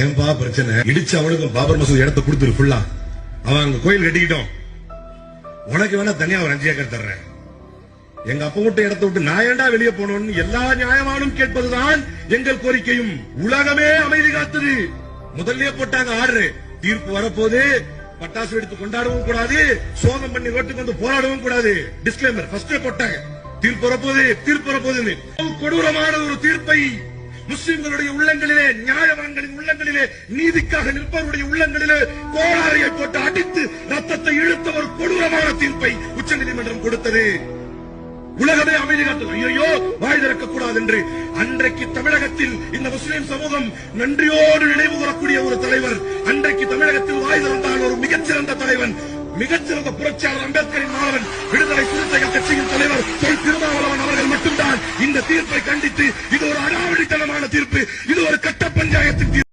ஏன்பா பிரச்சனை? இடிச்சு அவனுக்கும் பாபர் மசூதி இடத்த கொடுத்துரு ஃபுல்லா. அவன் அங்க கோயில் கட்டிக்கிட்டோம். உனக்கு வேணா தனியா ஒரு 5 ஏக்கர் தர்றேன். எங்க அப்பா விட்டு இடத்த விட்டு நான் ஏண்டா வெளியே போனோம்னு எல்லா நியாயமானும் கேட்பதுதான் எங்கள் கோரிக்கையும். உலகமே அமைதி காத்தது. முதல்ல போட்டாங்க ஆர்டர். தீர்ப்பு வரப்போது பட்டாசு வெடித்து கொண்டாடவும் கூடாது, சோகம் பண்ணி ரோட்டுக்கு வந்து போராடவும் கூடாது. டிஸ்க்ளைமர் ஃபர்ஸ்டே போட்டாங்க. தீர்ப்பு வரப்போது கொடூரமான ஒரு தீர்ப்பை முஸ்லிம்களுடைய உள்ளங்களிலே, நியாயவான்களின் உள்ளங்களிலே, நீதிக்காக நிற்பவருடைய உள்ளங்களிலே கோளாறையை போட்டு அடித்து ரத்தத்தை இழுத்த ஒரு கொடூரமான தீர்ப்பை உச்சநீதிமன்றம் கொடுத்தது. உலகமே அமைதி காத்தது. ஐயோ வாய் திறக்கக்கூடாது என்று அன்றைக்கு தமிழகத்தில் இந்த முஸ்லிம் சமூகம் நன்றியோடு நினைவு கூறக்கூடிய ஒரு தலைவர், அன்றைக்கு தமிழகத்தில் வாய் திறந்தால் ஒரு மிகச்சிறந்த தலைவன், மிகச்சிறந்த புரட்சியாளர் அம்பேத்கரின் மாணவன், விடுதலை சிறுத்தைகள் கட்சியின் தலைவர் தொல் திருமாவளவன் அவர்கள் மட்டும்தான் இந்த தீர்ப்பை கண்டித்து இது ஒரு அடாவடித்தனமான தீர்ப்பு, இது ஒரு கட்ட பஞ்சாயத்தின் தீர்ப்பு.